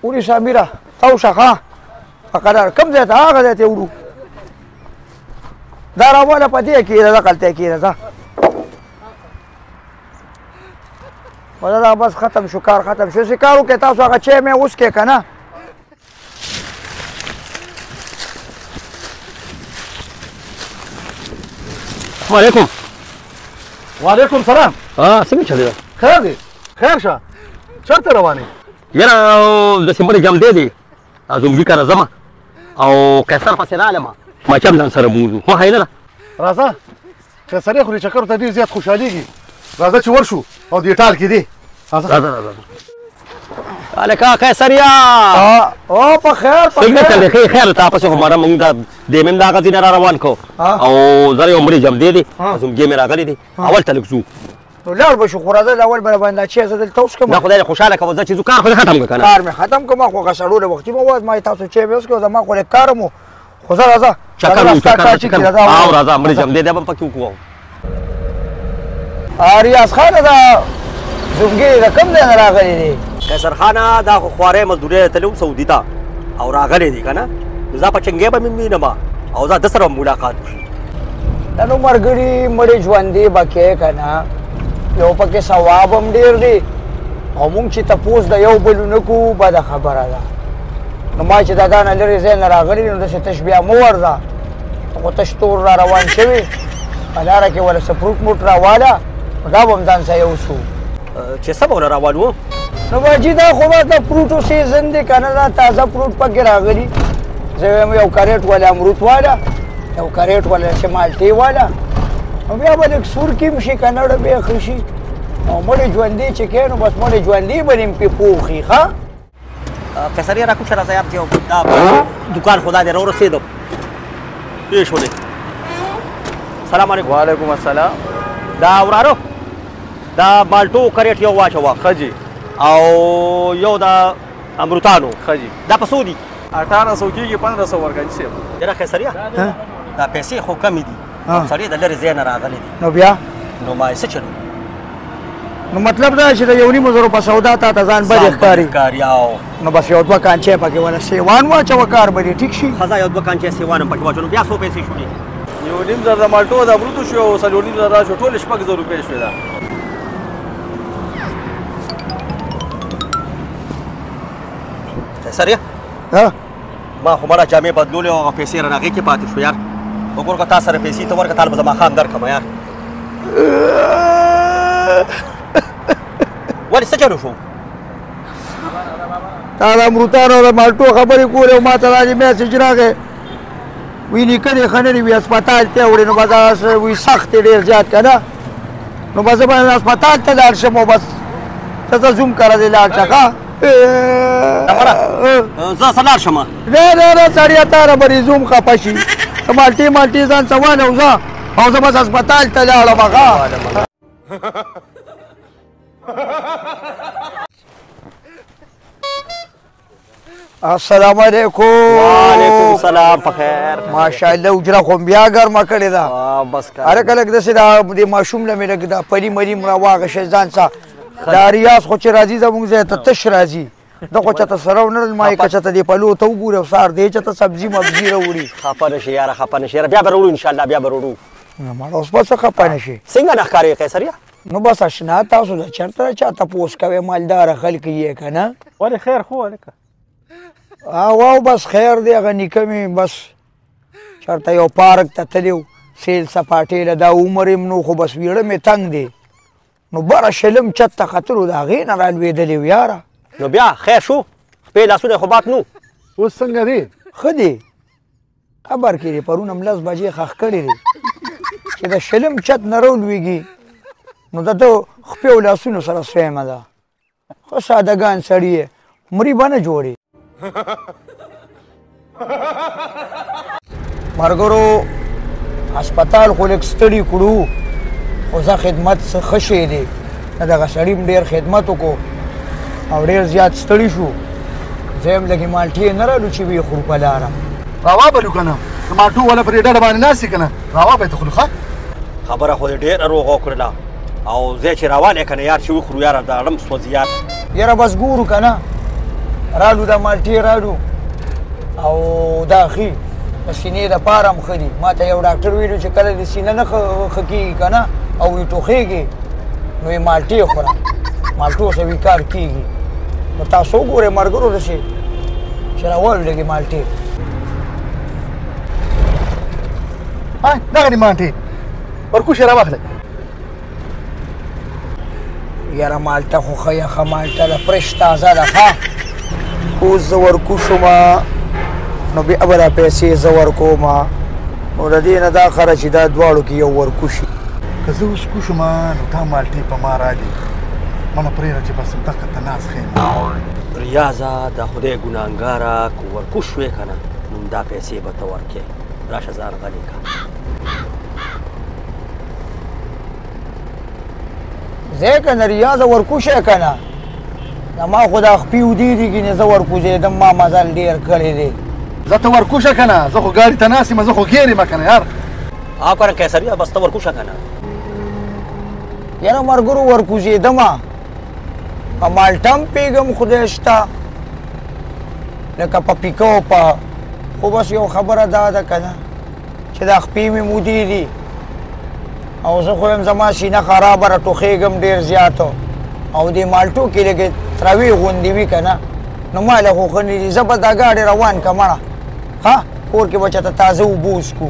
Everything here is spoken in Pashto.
ونیسه امیره تاو شه ښه په قرار کوم ځای ته هغه ځای ته وړو دا راواله په دې کېږده دغلته کېږده ځه دا بس ختم شو کار ختم شو چې کار وکړئ تاسو هغه چای مې وڅښئ که نه وعلیکم وعلیکم سلام څنګه چلې ده خیر دی خیر شه چېرته روان یې یاره داسې مړې جمدې دی زموږي کره ځمه او قیصر پسې رالمه ماچم ځان سره بوځو خو هی نه ده راځه قیصرې خوري چکر ته ډېر زیات خوشحالېږي راځه چې ورشو او دې ټال کې دی راځه هلکه قیصریا او په خیر څنګه چلې ښې خیر تا پسې خو مره مونږ دا دې مې دغه ځینې را روان کړو او زه یو مړې جمدې دی زموږې مې راغلی دی اول ته لږ ځو نو لاړ به شو خو راځه د اول به باندې چې زه دلته اوس کوم دا خدای دې خوشحاله کوه زه چې ځو کار خو دې ختم کړه که نه کار مې ختم کړم خو هغه سړو له وختي مو واز ما تاسو چای مې وڅښو زما خو لږ کار مو خو زه راځه چکر او راځه مړې جمدې دی به پکې وکړو ریاض خانه دا زمګي د کوم ځای نه راغلی دی قیصر خانه دا خو خوارې مزدورۍ ته تللی سعودي ته او راغلی دی که نه نو زه په چنګې به مې وینم او زه ده سره به ملاقات وشي دا نو مرګري مړې ژوندې به کې که نه یو پکې ثواب هم ډېر دی او مونږ چې تپوس د یو بل ونه کوو بده خبره ده نو ما چې د دا نه لرې ځای نه راغلی نو داسې تش بیا مه ورځه خو تش تور را روان شوي په لاره کې وله څه فروټ موټ راواله نو دا به هم ځان سره یوسو چې څه به ونه روان وو نو باجي دا خو به د فروټو سیزن دی که نه دا تازه فروټ پکې راغلي زه وایم یو کریټ والا امرود والا یو کریټ والا چې مالټې والا نو بیا به لږ سور کې هم شي که نه بیا ښه شي او مړې ژوندې چې کوې نو بس مړې ژوندې به دې پې پوخي ښه قیصریا راکوشه راځه یار چې دا دکان خدا دې راورسېدم پیش ولې سلام علیکم وعلیکم السلام دا ورارو دا مالټو کریټ یو واچوه ښه جي او یو د امروتانو ښه جي دا په څو دي 1800 کېږي 1500 ورکړه جي صاحب یاره قیصریا دا پیسې خو کمې دي سړی د لرې ځای نه راغلی دی نو بیا نو ما یې څه چلو نو مطلب دا چې د یو نیمو زرو په سودا تا ته ځان بد ښکاري نو بس یو دوه کانچې پکې وله سیوان واچوه کار به دې ټیک شي ښځه یو دوه کانچې سیوان هم پکې واچو نو بیا څو پیسې شولې یو نیم زر د مالټو د امرودو شو او څلور نیم زر شو ټول شپږ زره روپۍ شوې ده قیصریا ما خو مړه جامې بدلولې او هغه پیسې رانه هغې کې پاتې شو یار وګوره که تا سره پیسې ته ورکړه تا له به زه ماښام درکړم یار ولې څه چلو شو تا د امروتانو او د مالټو خبرې کولې او ما ته راځي میسج راغی وی نیکه دې ښه نه دي وي هسپتال ته وړې نو بس وي سخت یې ډېر زیات که نه نو بس زه به هسپتال ته لاړ شم او بس ته ته زوم کره دې لاړ شه ښه زه څه لاړ شم نه نه نه سړیه تا نه به دې زوم خفه شي ته مالټې ځان څه وانهوځه او زه بس هسپتال ته لاړم ښه السلام علیکم وعلیکم السلام په خیر ماشاءالله حجره خو بیا ګرمه کړې ده بس هلکه لږ داسې د ماشوم نه مې لږ دا پري مري م راواغېشه ځان څه دا ریاض خو چې راځي زموږ ځای ته تش راځي ده خو چېرته سره ونه لرل ما یې که چېرته دې پلو ته وګورې او سهار دی چېرته سبزي مبزي راوړي خفه نه شي یاره خفه نه شي یاره بیا به راوړو انشاءالله بیا به راوړو مړه اوس به څه خفه نه شي څنګه نه ښکارې قیصریا نو بس اشنا تاسو د چېرته چا تپوس کوئ مالداره خلک یې که نه ولې خیر خو هلکه او بس خیر دی هغه نیکه مې بس چېرته یو پارک ته تللی و سیل سپاټې له دا عمر یم نو خو بس ویړه مې تنګ دی نو بره شلم چت ته ختلو د هغې نه رالوېدلې و یاره نو بیا خیر شو خپې لاسونه خو بات نو اوس څنګه دی ښه دی خبر کې دی پرون هم 10 بجې ښخ کړی دی چې د شلم چت نه راولوېږي نو د ده خپې او لاسونو سره سویمه ده ښه سادهګان سړي یې مري به نه جوړې ملګرو هسپتال خو لږ ستړي کړو خو زه خدمت څه ښه شی دی نه دغه سړي هم ډېر خدمت وکړو او ډېر زیات ستړي شو زه هم لږې مالټې نه رالو چې ویې خورو په لاره راوابلو که نه د مالټو والا پرې ډډه باندې ناست که نه راوابه یې ته خلو ښه خبره خو دې ډېره روغه وکړله او ځای چې راوالې که نه یار چې وخورو یاره د اړم سوځي یار یاره بس ګورو که نه راډو دا مالټې راډو او دا ښي د سینې دپاره هم ښه دي ما ته یو ډاکټر ویلو چې کله د سینه نه ښه کېږي که نه او وي ټوخېږي نو یې مالټې خوره مالټو سه وي کار کېږي نو تاسو وګورئ ملګرو داسې چې راولږي مالټې دغه دي مالټې ورکوش یې راواخلئ یاره مالټه خو ښه یخه مالټه ده فرش تازه ده ښه اوس زه ورکوشمه نو بیا به دا پیسې زه ورکومه نو د دې نه دا خره چې دا دواړو کې یو ورکوشي که زه اوس کوشم نو دا مالټې په ما راځي منه پرېږده چې بس دغه ته ناز ښیم ریاضه د خدای ګناهګاره که ورکوش شوې که نه نو دا پیسې به ته ورکې راشه ځان غلی که زه که نه ریاضه ورکوشی که نه زما خو دا خپې ودېږي نه زه ورکوزېدم ما مزل ډېر کړی دی زه ته ورکوشه که نه زه خو ګاډي ته ناست یم زه خو ګیر یم که نه یار کنه کیسریا بس ته ورکوشه که نه یاره ملګرو ورکوزېدمه په مالټه هم پوهېږم خدای شته لکه په پیکو په خو بس یو خبره دا ده که نه چې دا خپې مې مودې دي او زه خو یم زما سینه خرابه را ټوخېږم ډېر زیاتو او دې مالټو کې لږې تروې غوندې وي که نه نو ما له خو ښه نه دي زه به دا ګاډې روان کړم مړه ښه کور کې به چېرته تازه اوبه وڅښو